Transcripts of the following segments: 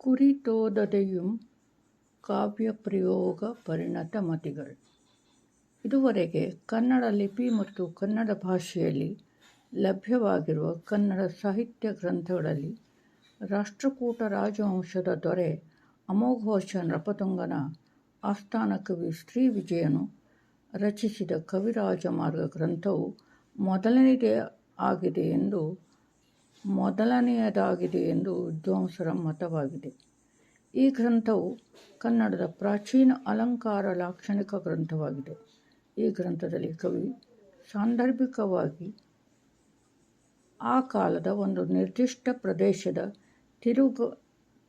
ಕುರಿತೋದದೆಯುಂ ಕಾವ್ಯಪ್ರಯೋಗ ಪರಿಣತ ಮತಿಗಳು. ಇದುವರೆಗೆ ಕನ್ನಡ ಲಿಪಿ ಮತ್ತು ಕನ್ನಡ ಭಾಷೆಯಲ್ಲಿ ಲಭ್ಯವಾಗಿರುವ ಕನ್ನಡ ಸಾಹಿತ್ಯ ಗ್ರಂಥಗಳಲ್ಲಿ ರಾಷ್ಟ್ರಕೂಟ ರಾಜವಂಶದ ದೊರೆ ಅಮೋಘವರ್ಷ ನೃಪತುಂಗನ ಆಸ್ಥಾನ ಕವಿ ಶ್ರೀವಿಜಯನು ರಚಿಸಿದ ಕವಿರಾಜಮಾರ್ಗ ಗ್ರಂಥವು ಮೊದಲನೆಯದಾಗಿದೆ ಎಂದು ವಿದ್ವಾಂಸರ ಮತವಾಗಿದೆ. ಈ ಗ್ರಂಥವು ಕನ್ನಡದ ಪ್ರಾಚೀನ ಅಲಂಕಾರ ಲಾಕ್ಷಣಿಕ ಗ್ರಂಥವಾಗಿದೆ. ಈ ಗ್ರಂಥದಲ್ಲಿ ಕವಿ ಸಾಂದರ್ಭಿಕವಾಗಿ ಆ ಕಾಲದ ಒಂದು ನಿರ್ದಿಷ್ಟ ಪ್ರದೇಶದ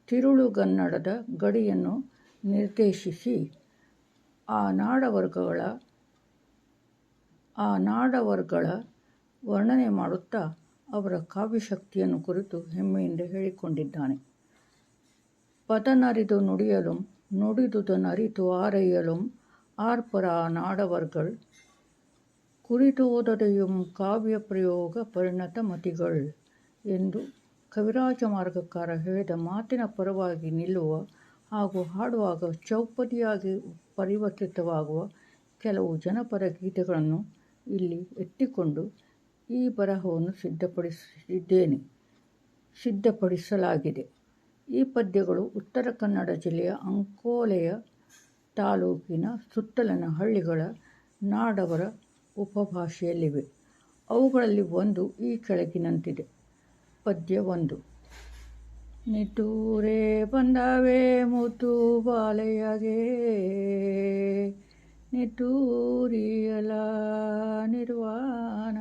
ತಿರುಳುಗನ್ನಡದ ಗಡಿಯನ್ನು ನಿರ್ದೇಶಿಸಿ ಆ ನಾಡವರ್ಗಳ ವರ್ಣನೆ ಮಾಡುತ್ತಾ ಅವರ ಕಾವ್ಯಶಕ್ತಿಯನ್ನು ಕುರಿತು ಹೆಮ್ಮೆಯಿಂದ ಹೇಳಿಕೊಂಡಿದ್ದಾನೆ. ಪದನರಿದು ನುಡಿಯಲುಂ ನುಡಿದುದನರಿತು ಆರೈಯಲುಂ ಆರ್ಪರ ನಾಡವರ್ಗಳ್ ಕುರಿತೋದದೆಯುಂ ಕಾವ್ಯ ಪ್ರಯೋಗ ಪರಿಣತ ಮತಿಗಳ್ ಎಂದು ಕವಿರಾಜಮಾರ್ಗಕಾರ ಹೇಳಿದ ಮಾತಿನ ಪರವಾಗಿ ನಿಲ್ಲುವ ಹಾಗೂ ಹಾಡುವಾಗ ಚೌಪದಿಯಾಗಿ ಪರಿವರ್ತಿತವಾಗುವ ಕೆಲವು ಜನಪದ ಗೀತೆಗಳನ್ನು ಇಲ್ಲಿ ಎತ್ತಿಕೊಂಡು ಈ ಬರಹವನ್ನು ಸಿದ್ಧಪಡಿಸಲಾಗಿದೆ. ಈ ಪದ್ಯಗಳು ಉತ್ತರ ಕನ್ನಡ ಜಿಲ್ಲೆಯ ಅಂಕೋಲೆಯ ತಾಲೂಕಿನ ಸುತ್ತಲಿನ ಹಳ್ಳಿಗಳ ನಾಡವರ ಉಪಭಾಷೆಯಲ್ಲಿವೆ. ಅವುಗಳಲ್ಲಿ ಒಂದು ಈ ಕೆಳಗಿನಂತಿದೆ. ಪದ್ಯ 1. ನಿಟ್ಟೂರೇ ಬಂದವೆ ಮುತ್ತು ಬಾಲೆಯಗೆ ನಿಟ್ಟೂರಿಯಲ ನಿರ್ವಾಣ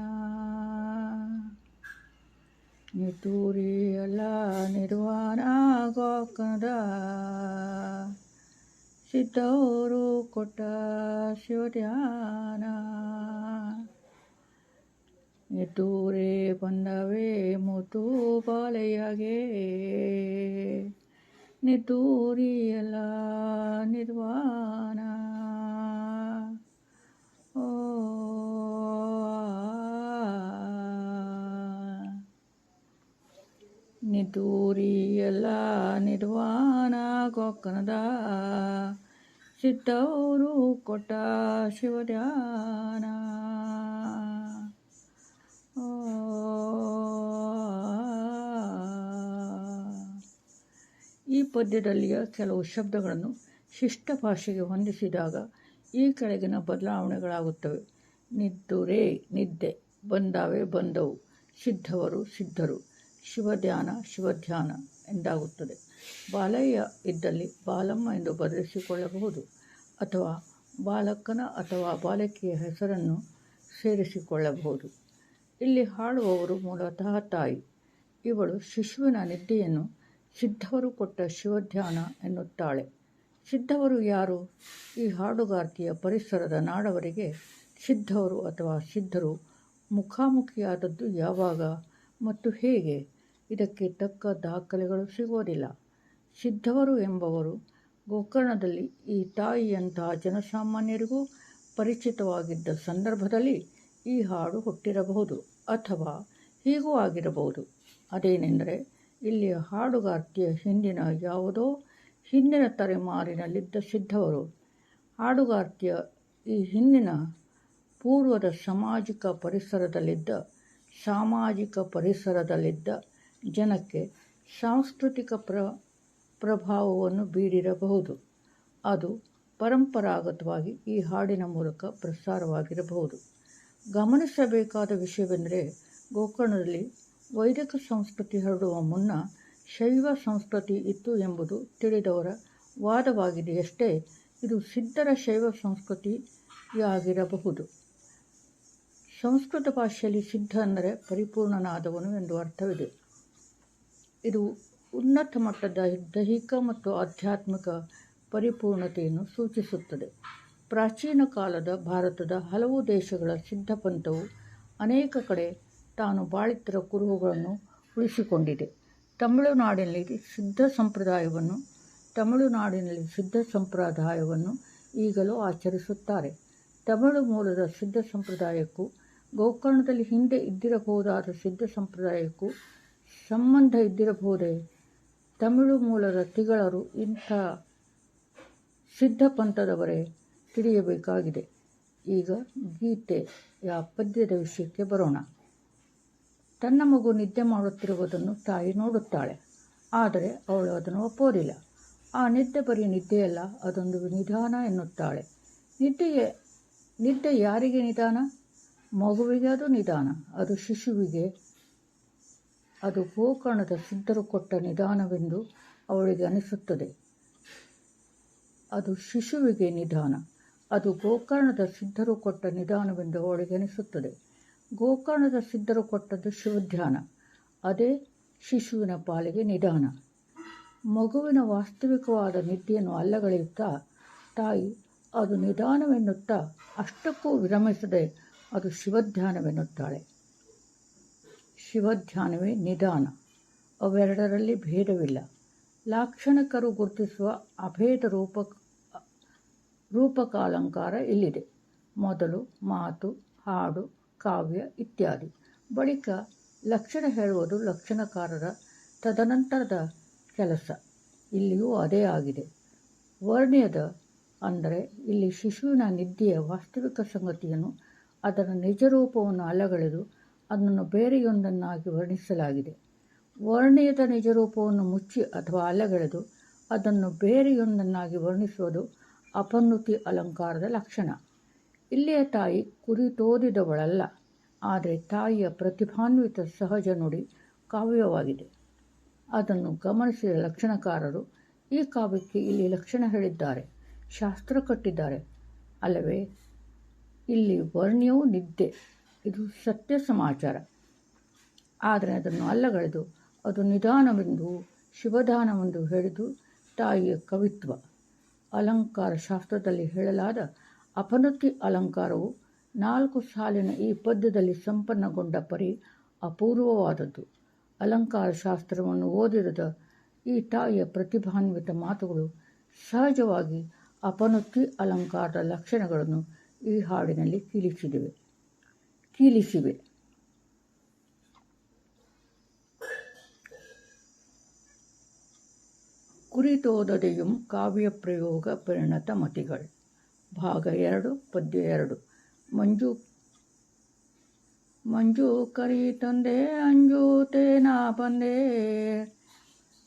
ನಿಟ್ಟೂರಿಯಲ ನಿರ್ವಾಣ ಗೋಕದ ಸಿದ್ಧವರು ಕೊಟ್ಟ ಶಿವಧ್ಯಾನ ನಿಟ್ಟೂರೇ ಬಂದವೆ ಮುತ್ತು ಬಾಲೆಯಗೆ ನಿಟ್ಟೂರಿಯಲ ನಿರ್ವಾಣ ನಿಟ್ಟೂರಿಯಲ ನಿರ್ವಾಣ ಗೋಕರ್ಣದ ಸಿದ್ಧವರು ಕೊಟ್ಟ ಶಿವಧ್ಯಾನ ಈ ಪದ್ಯದಲ್ಲಿಯ ಕೆಲವು ಶಬ್ದಗಳನ್ನು ಶಿಷ್ಟ ಭಾಷೆಗೆ ಹೊಂದಿಸಿದಾಗ ಈ ಕೆಳಗಿನ ಬದಲಾವಣೆಗಳಾಗುತ್ತವೆ. ನಿಟ್ಟೂರೇ ನಿದ್ದೆ, ಬಂದವೆ ಬಂದವು, ಸಿದ್ಧವರು ಸಿದ್ಧರು, ಶಿವಧ್ಯಾನ ಎಂದಾಗುತ್ತದೆ. ಬಾಲಯ್ಯ ಇದ್ದಲ್ಲಿ ಬಾಲಮ್ಮ ಎಂದು ಬದಲಿಸಿಕೊಳ್ಳಬಹುದು ಅಥವಾ ಬಾಲಕನ ಅಥವಾ ಬಾಲಕಿಯ ಹೆಸರನ್ನು ಸೇರಿಸಿಕೊಳ್ಳಬಹುದು. ಇಲ್ಲಿ ಹಾಡುವವರು ಮೂಲತಃ ತಾಯಿ. ಇವಳು ಶಿಶುವಿನ ನಿದ್ದೆಯನ್ನು ಸಿದ್ಧವರು ಕೊಟ್ಟ ಶಿವಧ್ಯಾನ ಎನ್ನುತ್ತಾಳೆ. ಸಿದ್ಧವರು ಯಾರು? ಈ ಹಾಡುಗಾರ್ತಿಯ ಪರಿಸರದ ನಾಡವರಿಗೆ ಸಿದ್ಧವರು ಅಥವಾ ಸಿದ್ಧರು ಮುಖಾಮುಖಿಯಾದದ್ದು ಯಾವಾಗ ಮತ್ತು ಹೇಗೆ? ಇದಕ್ಕೆ ತಕ್ಕ ದಾಖಲೆಗಳು ಸಿಗುವುದಿಲ್ಲ. ಸಿದ್ಧವರು ಎಂಬವರು ಗೋಕರ್ಣದಲ್ಲಿ ಈ ತಾಯಿಯಂತಹ ಜನಸಾಮಾನ್ಯರಿಗೂ ಪರಿಚಿತವಾಗಿದ್ದ ಸಂದರ್ಭದಲ್ಲಿ ಈ ಹಾಡು ಹುಟ್ಟಿರಬಹುದು ಅಥವಾ ಹೀಗೂ ಆಗಿರಬಹುದು. ಅದೇನೆಂದರೆ, ಇಲ್ಲಿಯ ಹಾಡುಗಾರ್ತಿಯ ಹಿಂದಿನ ತಲೆಮಾರಿನಲ್ಲಿದ್ದ ಸಿದ್ಧವರು ಹಾಡುಗಾರ್ತಿಯ ಈ ಹಿಂದಿನ ಪೂರ್ವದ ಸಾಮಾಜಿಕ ಪರಿಸರದಲ್ಲಿದ್ದ ಜನಕ್ಕೆ ಸಾಂಸ್ಕೃತಿಕ ಪ್ರಭಾವವನ್ನು ಬೀರಿರಬಹುದು. ಅದು ಪರಂಪರಾಗತವಾಗಿ ಈ ಹಾಡಿನ ಮೂಲಕ ಪ್ರಸಾರವಾಗಿರಬಹುದು. ಗಮನಿಸಬೇಕಾದ ವಿಷಯವೆಂದರೆ, ಗೋಕರ್ಣದಲ್ಲಿ ವೈದಿಕ ಸಂಸ್ಕೃತಿ ಹರಡುವ ಮುನ್ನ ಶೈವ ಸಂಸ್ಕೃತಿ ಇತ್ತು ಎಂಬುದು ತಿಳಿದವರ ವಾದವಾಗಿದೆಯಷ್ಟೇ. ಇದು ಸಿದ್ಧರ ಶೈವ ಸಂಸ್ಕೃತಿಯಾಗಿರಬಹುದು. ಸಂಸ್ಕೃತ ಭಾಷೆಯಲ್ಲಿ ಸಿದ್ಧ ಅಂದರೆ ಪರಿಪೂರ್ಣನಾದವನು ಎಂದು ಅರ್ಥವಿದೆ. ಇದು ಉನ್ನತ ಮಟ್ಟದ ದೈಹಿಕ ಮತ್ತು ಆಧ್ಯಾತ್ಮಿಕ ಪರಿಪೂರ್ಣತೆಯನ್ನು ಸೂಚಿಸುತ್ತದೆ. ಪ್ರಾಚೀನ ಕಾಲದ ಭಾರತದ ಹಲವು ದೇಶಗಳ ಸಿದ್ಧಪಂಥವು ಅನೇಕ ಕಡೆ ತಾನು ಬಾಳಿದ್ದರ ಕುರುಹುಗಳನ್ನು ಉಳಿಸಿಕೊಂಡಿದೆ. ತಮಿಳುನಾಡಿನಲ್ಲಿ ಸಿದ್ಧ ಸಂಪ್ರದಾಯವನ್ನು ಈಗಲೂ ಆಚರಿಸುತ್ತಾರೆ. ತಮಿಳು ಮೂಲದ ಸಿದ್ಧ ಸಂಪ್ರದಾಯಕ್ಕೂ ಗೋಕರ್ಣದಲ್ಲಿ ಹಿಂದೆ ಇದ್ದಿರಬಹುದಾದ ಸಿದ್ಧ ಸಂಪ್ರದಾಯಕ್ಕೂ ಸಂಬಂಧ ಇದ್ದಿರಬಹುದೇ? ತಮಿಳು ಮೂಲದ ತಿಗಳರು ಇಂಥ ಸಿದ್ಧಪಂಥದವರೇ ತಿಳಿಯಬೇಕಾಗಿದೆ. ಈಗ ಗೀತೆಯ ಪದ್ಯದ ವಿಷಯಕ್ಕೆ ಬರೋಣ. ತನ್ನ ಮಗು ನಿದ್ದೆ ಮಾಡುತ್ತಿರುವುದನ್ನು ತಾಯಿ ನೋಡುತ್ತಾಳೆ. ಆದರೆ ಅವಳು ಅದನ್ನು ಒಪ್ಪೋದಿಲ್ಲ. ಆ ನಿದ್ದೆ ಬರೀ ನಿದ್ದೆಯಲ್ಲ, ಅದೊಂದು ನಿಧಾನ ಎನ್ನುತ್ತಾಳೆ. ನಿದ್ದೆ ಯಾರಿಗೆ ನಿಧಾನ? ಮಗುವಿಗೆ ಅದು ನಿಧಾನ. ಅದು ಶಿಶುವಿಗೆ, ಅದು ಗೋಕರ್ಣದ ಸಿದ್ಧರು ಕೊಟ್ಟ ನಿಧಾನವೆಂದು ಅವಳಿಗೆ ಅನಿಸುತ್ತದೆ. ಅದು ಶಿಶುವಿಗೆ ನಿಧಾನ. ಅದು ಗೋಕರ್ಣದ ಸಿದ್ಧರು ಕೊಟ್ಟ ನಿಧಾನವೆಂದು ಅವಳಿಗೆ ಅನಿಸುತ್ತದೆ. ಗೋಕರ್ಣದ ಸಿದ್ಧರು ಕೊಟ್ಟದ್ದು ಶಿವಧ್ಯಾನ. ಅದೇ ಶಿಶುವಿನ ಪಾಲಿಗೆ ನಿಧಾನ. ಮಗುವಿನ ವಾಸ್ತವಿಕವಾದ ನಿದ್ದೆಯನ್ನು ಅಲ್ಲಗಳೆಯುತ್ತಾ ತಾಯಿ ಅದು ನಿಧಾನವೆನ್ನುತ್ತಾ ಅಷ್ಟಕ್ಕೂ ವಿರಮಿಸದೆ ಅದು ಶಿವಧ್ಯಾನವೆನ್ನುತ್ತಾಳೆ. ಶಿವಧ್ಯಾನವೇ ನಿಧಾನ. ಅವೆರಡರಲ್ಲಿ ಭೇದವಿಲ್ಲ. ಲಾಕ್ಷಣಿಕರು ಗುರುತಿಸುವ ಅಭೇದ ರೂಪಕಾಲಂಕಾರ ಇಲ್ಲಿದೆ. ಮೊದಲು ಮಾತು, ಹಾಡು, ಕಾವ್ಯ ಇತ್ಯಾದಿ. ಬಳಿಕ ಲಕ್ಷಣ ಹೇಳುವುದು ಲಕ್ಷಣಕಾರರ ತದನಂತರದ ಕೆಲಸ. ಇಲ್ಲಿಯೂ ಅದೇ ಆಗಿದೆ. ವರ್ಣ್ಯದ ಅಂದರೆ ಇಲ್ಲಿ ಶಿಶುವಿನ ನಿದ್ದೆಯ ವಾಸ್ತವಿಕ ಸಂಗತಿಯನ್ನು, ಅದರ ನಿಜರೂಪವನ್ನು ಅಲ್ಲಗಳೆದು ಅದನ್ನು ಬೇರೆಯೊಂದನ್ನಾಗಿ ವರ್ಣಿಸಲಾಗಿದೆ. ವರ್ಣ್ಯದ ನಿಜರೂಪವನ್ನು ಮುಚ್ಚಿ ಅಥವಾ ಅಲ್ಲಗಳೆದು ಅದನ್ನು ಬೇರೆಯೊಂದನ್ನಾಗಿ ವರ್ಣಿಸುವುದು ಅಪನುತಿ ಅಲಂಕಾರದ ಲಕ್ಷಣ. ಇಲ್ಲಿಯ ತಾಯಿ ಕುರಿತೋದಿದವಳಲ್ಲ, ಆದರೆ ತಾಯಿಯ ಪ್ರತಿಭಾನ್ವಿತ ಸಹಜ ನುಡಿ ಕಾವ್ಯವಾಗಿದೆ. ಅದನ್ನು ಗಮನಿಸಿದ ಲಕ್ಷಣಕಾರರು ಈ ಕಾವ್ಯಕ್ಕೆ ಇಲ್ಲಿ ಲಕ್ಷಣ ಹೇಳಿದ್ದಾರೆ, ಶಾಸ್ತ್ರ ಕಟ್ಟಿದ್ದಾರೆ ಅಲ್ಲವೇ? ಇಲ್ಲಿ ವರ್ಣ್ಯವು ನಿದ್ದೆ, ಇದು ಸತ್ಯ ಸಮಾಚಾರ. ಆದರೆ ಅದನ್ನು ಅಲ್ಲಗಳೆದು ಅದು ನಿಧಾನವೆಂದು, ಶಿವಧಾನವೆಂದು ಹೇಳಿದು ತಾಯಿಯ ಕವಿತ್ವ. ಅಲಂಕಾರ ಶಾಸ್ತ್ರದಲ್ಲಿ ಹೇಳಲಾದ ಅಪನುತಿ ಅಲಂಕಾರವು 4 ಸಾಲಿನ ಈ ಪದ್ಯದಲ್ಲಿ ಸಂಪನ್ನಗೊಂಡ ಪರಿ ಅಪೂರ್ವವಾದದ್ದು. ಅಲಂಕಾರ ಶಾಸ್ತ್ರವನ್ನು ಓದಿರದ ಈ ತಾಯಿಯ ಪ್ರತಿಭಾನ್ವಿತ ಮಾತುಗಳು ಸಹಜವಾಗಿ ಅಪನುತಿ ಅಲಂಕಾರದ ಲಕ್ಷಣಗಳನ್ನು ಈ ಹಾಡಿನಲ್ಲಿ ಕೀಲಿಸಿವೆ. ಕುರಿತೋದದೆಯುಂ ಕಾವ್ಯ ಪ್ರಯೋಗ ಪರಿಣತ ಮತಿಗಳು. ಭಾಗ 2, ಪದ್ಯ 2. ಮಂಜು ಕರಿ ತಂದೆ ಅಂಜೂತೆ ನಾ ಬಂದೆ,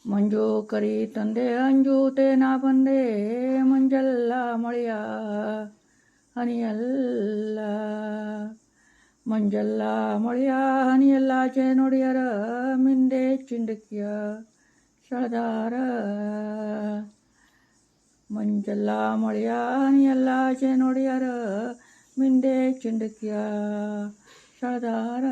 ಮಂಜು ಕರಿ ತಂದೆ ಅಂಜೂತೆ ನಾ ಬಂದೆ, ಮಂಜಲ್ಲ ಮಳೆಯ ಹನಿಯಲ್ಲ, ಮಂಜಲ್ಲ ಮಳೆಯ ಹನಿಯಲ್ಲ ನುಡಿಯರ ಮಿಂದೆ ಚಿಂಡಕಿಯ ಸಳದಾರ, ಮಂಜಲ್ಲ ಮಳೆಯ ಹನಿಯಲ್ಲ ನುಡಿಯರ ಮಿಂದೆ ಚಿಂಡಕಿಯ ಸಳದಾರ.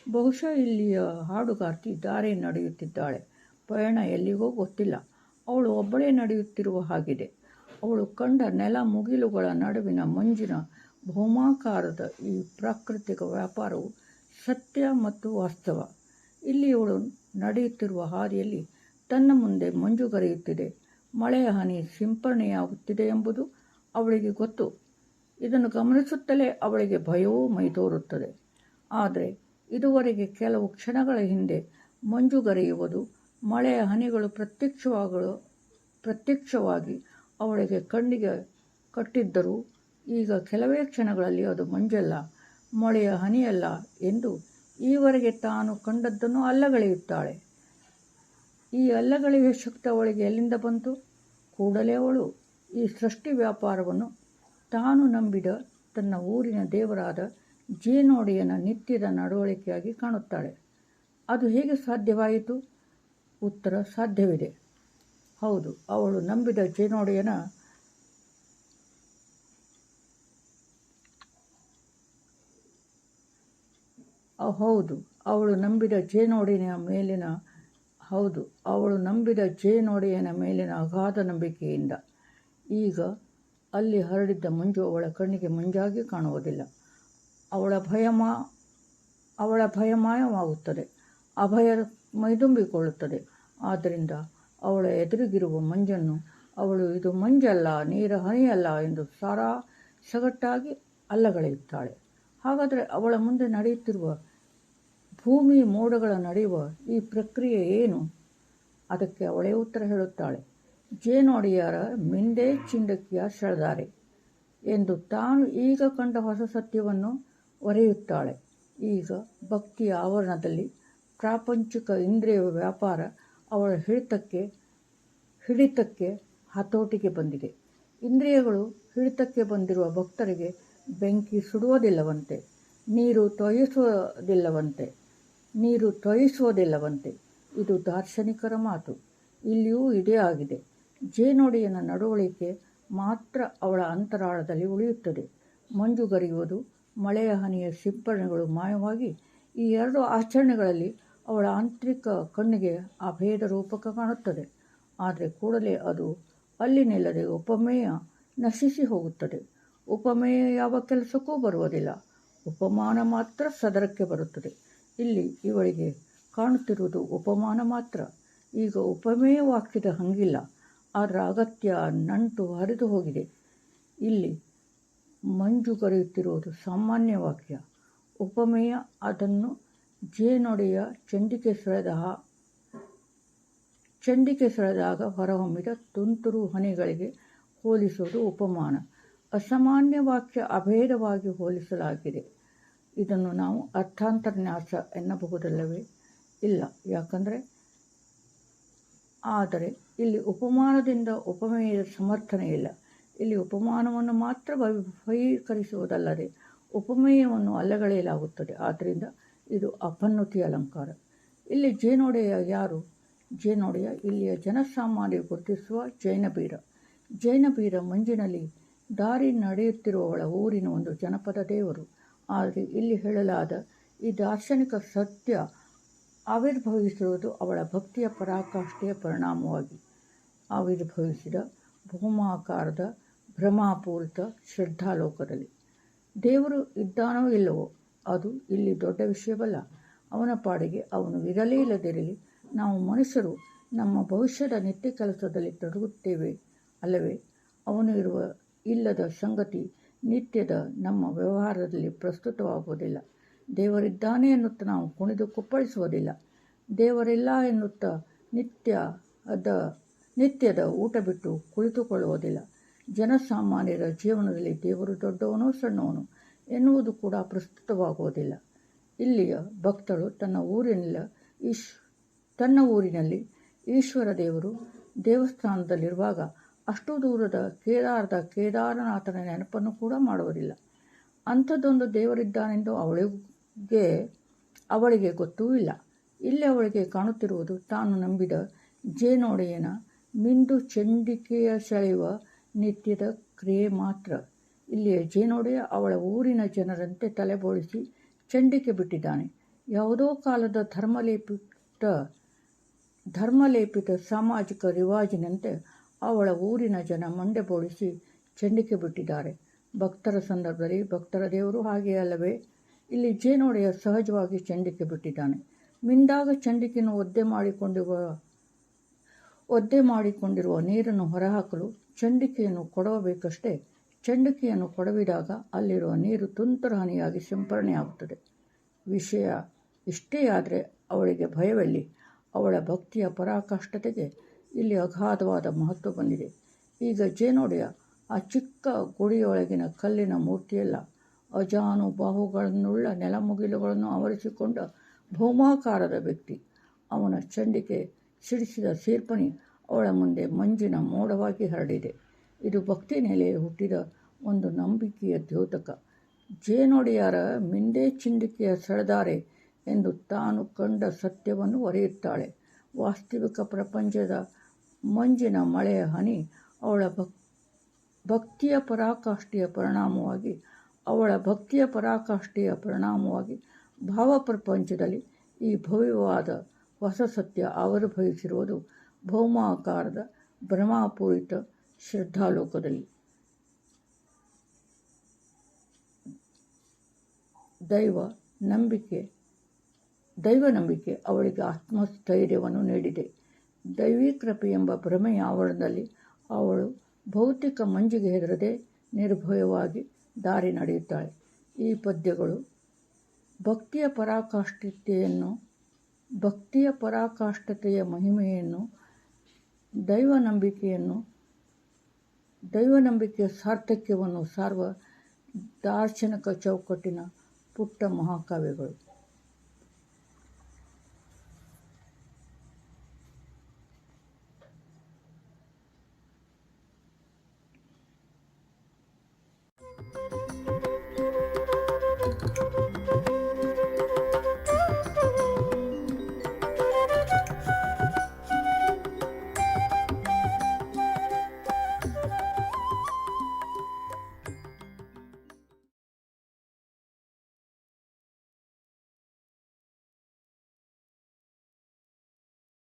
ಬಹುಶಃ ಇಲ್ಲಿಯ ಹಾಡುಗಾರ್ತಿ ದಾರಿ ನಡೆಯುತ್ತಿದ್ದಾಳೆ. ಪಯಣ ಎಲ್ಲಿಗೋ ಗೊತ್ತಿಲ್ಲ. ಅವಳು ಒಬ್ಬಳೇ ನಡೆಯುತ್ತಿರುವ ಹಾಗಿದೆ. ಅವಳು ಕಂಡ ನೆಲ ಮುಗಿಲುಗಳ ನಡುವಿನ ಮಂಜಿನ ಭೌಮಾಕಾರದ ಈ ಪ್ರಾಕೃತಿಕ ವ್ಯಾಪಾರವು ಸತ್ಯ ಮತ್ತು ವಾಸ್ತವ. ಇಲ್ಲಿ ಅವಳು ನಡೆಯುತ್ತಿರುವ ಹಾದಿಯಲ್ಲಿ ತನ್ನ ಮುಂದೆ ಮಂಜುಗರೆಯುತ್ತಿದೆ, ಮಳೆಯ ಹನಿ ಸಿಂಪರಣೆಯಾಗುತ್ತಿದೆ ಎಂಬುದು ಅವಳಿಗೆ ಗೊತ್ತು. ಇದನ್ನು ಗಮನಿಸುತ್ತಲೇ ಅವಳಿಗೆ ಭಯವೂ ಮೈತೋರುತ್ತದೆ. ಆದರೆ ಇದುವರೆಗೆ ಕೆಲವು ಕ್ಷಣಗಳ ಹಿಂದೆ ಮಂಜುಗರೆಯುವುದು, ಮಳೆಯ ಹನಿಗಳು ಪ್ರತ್ಯಕ್ಷವಾಗಿ ಅವಳಿಗೆ ಕಣ್ಣಿಗೆ ಕಟ್ಟಿದ್ದರೂ ಈಗ ಕೆಲವೇ ಕ್ಷಣಗಳಲ್ಲಿ ಅದು ಮಂಜಲ್ಲ, ಮಳೆಯ ಹನಿಯಲ್ಲ ಎಂದು ಈವರೆಗೆ ತಾನು ಕಂಡದ್ದನ್ನು ಅಲ್ಲಗಳೆಯುತ್ತಾಳೆ. ಈ ಅಲ್ಲಗಳೆಯುವ ಶಕ್ತಿ ಅವಳಿಗೆ ಎಲ್ಲಿಂದ ಬಂತು? ಕೂಡಲೇ ಅವಳು ಈ ಸೃಷ್ಟಿ ವ್ಯಾಪಾರವನ್ನು ತಾನು ನಂಬಿದ ತನ್ನ ಊರಿನ ದೇವರಾದ ಜೇನೊಡೆಯನ ನಿತ್ಯದ ನಡವಳಿಕೆಯಾಗಿ ಕಾಣುತ್ತಾಳೆ. ಅದು ಹೇಗೆ ಸಾಧ್ಯವಾಯಿತು? ಉತ್ತರ ಸಾಧ್ಯವಿದೆ. ಹೌದು, ಅವಳು ನಂಬಿದ ಜೇನೊಡೆಯನ ಮೇಲಿನ ಅಗಾಧ ನಂಬಿಕೆಯಿಂದ. ಈಗ ಅಲ್ಲಿ ಹರಡಿದ್ದ ಮಂಜು ಅವಳ ಕಣ್ಣಿಗೆ ಮಂಜಾಗಿ ಕಾಣುವುದಿಲ್ಲ. ಅವಳ ಭಯ ಮಾಯವಾಗುತ್ತದೆ, ಅಭಯ ಮೈದುಂಬಿಕೊಳ್ಳುತ್ತದೆ. ಆದ್ದರಿಂದ ಅವಳ ಎದುರಿಗಿರುವ ಮಂಜನ್ನು ಅವಳು ಇದು ಮಂಜಲ್ಲ, ನೀರ ಹನಿಯಲ್ಲ ಎಂದು ಸಗಟ್ಟಾಗಿ ಅಲ್ಲಗಳೆಯುತ್ತಾಳೆ. ಹಾಗಾದರೆ ಅವಳ ಮುಂದೆ ನಡೆಯುತ್ತಿರುವ ಭೂಮಿ ಮೋಡಗಳ ನಡೆಯುವ ಈ ಪ್ರಕ್ರಿಯೆ ಏನು? ಅದಕ್ಕೆ ಅವಳೇ ಉತ್ತರ ಹೇಳುತ್ತಾಳೆ. ಜೇನೊಡೆಯರ ಮಿಂದೆ ಚಿಂಡಕಿಯ ಸೆಳೆದಾರೆ ಎಂದು ತಾನು ಈಗ ಕಂಡ ಹೊಸ ಸತ್ಯವನ್ನು ಒರೆಯುತ್ತಾಳೆ. ಈಗ ಭಕ್ತಿಯ ಆವರಣದಲ್ಲಿ ಪ್ರಾಪಂಚಿಕ ಇಂದ್ರಿಯ ವ್ಯಾಪಾರ ಅವಳ ಹಿಡಿತಕ್ಕೆ ಹತೋಟಿಗೆ ಬಂದಿದೆ. ಇಂದ್ರಿಯಗಳು ಹಿಡಿತಕ್ಕೆ ಬಂದಿರುವ ಭಕ್ತರಿಗೆ ಬೆಂಕಿ ಸುಡುವುದಿಲ್ಲವಂತೆ, ನೀರು ತೊಯಿಸುವುದಿಲ್ಲವಂತೆ. ಇದು ದಾರ್ಶನಿಕರ ಮಾತು. ಇಲ್ಲಿಯೂ ಇದೇ ಆಗಿದೆ. ಜೇನೊಡೆಯನ ನಡವಳಿಕೆ ಮಾತ್ರ ಅವಳ ಅಂತರಾಳದಲ್ಲಿ ಉಳಿಯುತ್ತದೆ. ಮಂಜುಗರೆಯುವುದು, ಮಳೆಯ ಹನಿಯ ಸಿಂಪರಣೆಗಳು ಮಾಯವಾಗಿ ಈ ಎರಡು ಆಚರಣೆಗಳಲ್ಲಿ ಅವಳ ಆಂತರಿಕ ಕಣ್ಣಿಗೆ ಅಭೇದ ರೂಪಕ ಕಾಣುತ್ತದೆ. ಆದರೆ ಕೂಡಲೇ ಅದು ಅಲ್ಲಿ ನಿಲ್ಲದೆ ಉಪಮೇಯ ನಶಿಸಿ ಹೋಗುತ್ತದೆ. ಉಪಮೇಯ ಯಾವ ಕೆಲಸಕ್ಕೂ ಬರುವುದಿಲ್ಲ, ಉಪಮಾನ ಮಾತ್ರ ಸದರಕ್ಕೆ ಬರುತ್ತದೆ. ಇಲ್ಲಿ ಇವಳಿಗೆ ಕಾಣುತ್ತಿರುವುದು ಉಪಮಾನ ಮಾತ್ರ. ಈಗ ಉಪಮೇಯ ವಾಕ್ಯದ ಹಂಗಿಲ್ಲ, ಅದರ ಅಗತ್ಯ ನಂಟು ಹರಿದು ಹೋಗಿದೆ. ಇಲ್ಲಿ ಮಂಜುಗರೆಯುತ್ತಿರುವುದು ಸಾಮಾನ್ಯ ವಾಕ್ಯ. ಉಪಮೇಯ ಅದನ್ನು ಜೇನೊಡೆಯ ಚಂಡಿಕೆ ಸೆಳೆದಾಗ ಹೊರಹೊಮ್ಮಿದ ತುಂತುರು ಹನಿಗಳಿಗೆ ಹೋಲಿಸುವುದು ಉಪಮಾನ. ಅಸಾಮಾನ್ಯ ವಾಕ್ಯ ಅಭೇದವಾಗಿ ಹೋಲಿಸಲಾಗಿದೆ. ಇದನ್ನು ನಾವು ಅರ್ಥಾಂತರ್ನ್ಯಾಸ ಎನ್ನಬಹುದಲ್ಲವೇ? ಇಲ್ಲ. ಯಾಕಂದರೆ ಆದರೆ ಇಲ್ಲಿ ಉಪಮಾನದಿಂದ ಉಪಮೇಯದ ಸಮರ್ಥನೆ ಇಲ್ಲ. ಇಲ್ಲಿ ಉಪಮಾನವನ್ನು ಮಾತ್ರ ವೈಖರಿಸುವುದಲ್ಲದೆ ಉಪಮೇಯವನ್ನು ಅಲ್ಲಗಳೆಯಲಾಗುತ್ತದೆ. ಆದ್ದರಿಂದ ಇದು ಅಪನ್ನತಿ ಅಲಂಕಾರ. ಇಲ್ಲಿ ಜೇನೊಡೆಯ ಯಾರು? ಜೇನೊಡೆಯ ಇಲ್ಲಿಯ ಜನಸಾಮಾನ್ಯರು ಗುರುತಿಸುವ ಜೈನಬೀರ. ಜೈನಬೀರ ಮಂಜಿನಲ್ಲಿ ದಾರಿ ನಡೆಯುತ್ತಿರುವವಳ ಊರಿನ ಒಂದು ಜನಪದ ದೇವರು. ಆದರೆ ಇಲ್ಲಿ ಹೇಳಲಾದ ಈ ದಾರ್ಶನಿಕ ಸತ್ಯ ಆವಿರ್ಭವಿಸಿರುವುದು ಅವಳ ಭಕ್ತಿಯ ಪರಾಕಾಷ್ಠೆಯ ಪರಿಣಾಮವಾಗಿ. ಆವಿರ್ಭವಿಸಿದ ಭೌಮಾಕಾರದ ಭ್ರಮಾಪೂರಿತ ಶ್ರದ್ಧಾಲೋಕದಲ್ಲಿ ದೇವರು ಇದ್ದಾನೋ ಇಲ್ಲವೋ ಅದು ಇಲ್ಲಿ ದೊಡ್ಡ ವಿಷಯವಲ್ಲ. ಅವನ ಪಾಡಿಗೆ ಅವನು ಇರಲಿ ಇಲ್ಲದಿರಲಿ ನಾವು ಮನುಷ್ಯರು ನಮ್ಮ ಭವಿಷ್ಯದ ನಿತ್ಯ ಕೆಲಸದಲ್ಲಿ ತೊಡಗುತ್ತೇವೆ ಅಲ್ಲವೇ? ಅವನು ಇಲ್ಲದ ಸಂಗತಿ ನಿತ್ಯದ ನಮ್ಮ ವ್ಯವಹಾರದಲ್ಲಿ ಪ್ರಸ್ತುತವಾಗುವುದಿಲ್ಲ. ದೇವರಿದ್ದಾನೆ ಎನ್ನುತ್ತಾ ನಾವು ಕುಣಿದು ಕುಪ್ಪಳಿಸುವುದಿಲ್ಲ. ದೇವರಿಲ್ಲ ಎನ್ನುತ್ತಾ ನಿತ್ಯದ ಊಟ ಬಿಟ್ಟು ಕುಳಿತುಕೊಳ್ಳುವುದಿಲ್ಲ. ಜನಸಾಮಾನ್ಯರ ಜೀವನದಲ್ಲಿ ದೇವರು ದೊಡ್ಡವನೋ ಸಣ್ಣವನು ಎನ್ನುವುದು ಕೂಡ ಪ್ರಸ್ತುತವಾಗುವುದಿಲ್ಲ. ಇಲ್ಲಿಯ ಭಕ್ತಳು ತನ್ನ ಊರಿನಲ್ಲಿ ಈಶ್ವರ ದೇವರು ದೇವಸ್ಥಾನದಲ್ಲಿರುವಾಗ ಅಷ್ಟು ದೂರದ ಕೇದಾರನಾಥನ ನೆನಪನ್ನು ಕೂಡ ಮಾಡುವುದಿಲ್ಲ. ಅಂಥದ್ದೊಂದು ದೇವರಿದ್ದಾನೆಂದು ಅವಳಿಗೆ ಗೊತ್ತೂ ಇಲ್ಲ. ಇಲ್ಲಿ ಅವಳಿಗೆ ಕಾಣುತ್ತಿರುವುದು ತಾನು ನಂಬಿದ ಜೇನೊಡೆಯನ ಮಿಂದು ಚಂಡಿಕೆಯ ಸೆಳೆಯುವ ನಿತ್ಯದ ಕ್ರಿಯೆ ಮಾತ್ರ. ಇಲ್ಲಿಯ ಜೇನೊಡೆಯ ಅವಳ ಊರಿನ ಜನರಂತೆ ತಲೆಬೋಳಿಸಿ ಚಂಡಿಕೆ ಬಿಟ್ಟಿದ್ದಾನೆ. ಯಾವುದೋ ಕಾಲದ ಧರ್ಮಲೇಪಿತ ಸಾಮಾಜಿಕ ರಿವಾಜಿನಂತೆ ಅವಳ ಊರಿನ ಜನ ಮಂಡೆ ಬೋಳಿಸಿ ಚಂಡಿಕೆ ಬಿಟ್ಟಿದ್ದಾರೆ. ಭಕ್ತರ ಸಂದರ್ಭದಲ್ಲಿ ಭಕ್ತರ ದೇವರು ಹಾಗೆಯೇ ಅಲ್ಲವೇ? ಇಲ್ಲಿ ಜೇನೊಡೆಯ ಸಹಜವಾಗಿ ಚಂಡಿಕೆ ಬಿಟ್ಟಿದ್ದಾನೆ. ಮಿಂದಾಗ ಚಂಡಿಕೆಯನ್ನು ಒದ್ದೆ ಮಾಡಿಕೊಂಡಿರುವ ನೀರನ್ನು ಹೊರಹಾಕಲು ಚಂಡಿಕೆಯನ್ನು ಕೊಡಬೇಕಷ್ಟೇ. ಚಂಡಿಕೆಯನ್ನು ಕೊಡವಿದಾಗ ಅಲ್ಲಿರುವ ನೀರು ತುಂತುರು ಹನಿಯಾಗಿ ಸಿಂಪರಣೆಯಾಗುತ್ತದೆ. ವಿಷಯ ಇಷ್ಟೇ ಆದರೆ ಅವಳಿಗೆ ಭಯವೆಲ್ಲಿ? ಅವಳ ಭಕ್ತಿಯ ಪರಾಕಾಷ್ಠತೆಗೆ ಇಲ್ಲಿ ಅಗಾಧವಾದ ಮಹತ್ವ ಬಂದಿದೆ. ಈಗ ಜೇನೊಡೆಯ ಆ ಚಿಕ್ಕ ಗುಡಿಯೊಳಗಿನ ಕಲ್ಲಿನ ಮೂರ್ತಿಯಲ್ಲ, ಅಜಾನು ಬಾಹುಗಳನ್ನುಳ್ಳ ನೆಲಮುಗಿಲುಗಳನ್ನು ಆವರಿಸಿಕೊಂಡ ಭೌಮಾಕಾರದ ವ್ಯಕ್ತಿ. ಅವನ ಚಂಡಿಕೆ ಸಿಡಿಸಿದ ಸೇರ್ಪಣಿ ಅವಳ ಮುಂದೆ ಮಂಜಿನ ಮೋಡವಾಗಿ ಹರಡಿದೆ. ಇದು ಭಕ್ತಿ ನೆಲೆಯಲ್ಲಿ ಹುಟ್ಟಿದ ಒಂದು ನಂಬಿಕೆಯ ದ್ಯೋತಕ. ಜೇನೊಡೆಯರ ಮಿಂದೆ ಚಿಂಡಿಕೆಯ ಸೆಳೆದಾರೆ ಎಂದು ತಾನು ಕಂಡ ಸತ್ಯವನ್ನು ಒರೆಯುತ್ತಾಳೆ. ವಾಸ್ತವಿಕ ಪ್ರಪಂಚದ ಮಂಜಿನ ಮಳೆಯ ಹನಿ ಅವಳ ಭಕ್ತಿಯ ಪರಾಕಾಷ್ಠೆಯ ಪರಿಣಾಮವಾಗಿ ಭಾವಪ್ರಪಂಚದಲ್ಲಿ ಈ ಭವ್ಯವಾದ ಹೊಸ ಸತ್ಯ ಆವಿರ್ಭವಿಸಿರುವುದು ಭೌಮಾಕಾರದ ಭ್ರಮಾಪೂರಿತ ಶ್ರದ್ಧಾಲೋಕದಲ್ಲಿ. ದೈವ ನಂಬಿಕೆ ಅವಳಿಗೆ ಆತ್ಮಸ್ಥೈರ್ಯವನ್ನು ನೀಡಿದೆ. ದೈವೀ ಕೃಪೆ ಎಂಬ ಭ್ರಮೆಯ ಆವರಣದಲ್ಲಿ ಅವಳು ಭೌತಿಕ ಮಂಜಿಗೆ ಹೆದರದೆ ನಿರ್ಭಯವಾಗಿ ದಾರಿ ನಡೆಯುತ್ತಾಳೆ. ಈ ಪದ್ಯಗಳು ಭಕ್ತಿಯ ಪರಾಕಾಷ್ಠತೆಯ ಮಹಿಮೆಯನ್ನು, ದೈವನಂಬಿಕೆಯ ಸಾರ್ಥಕ್ಯವನ್ನು ಸಾರುವ ದಾರ್ಶನಿಕ ಚೌಕಟ್ಟಿನ ಪುಟ್ಟ ಮಹಾಕಾವ್ಯಗಳು.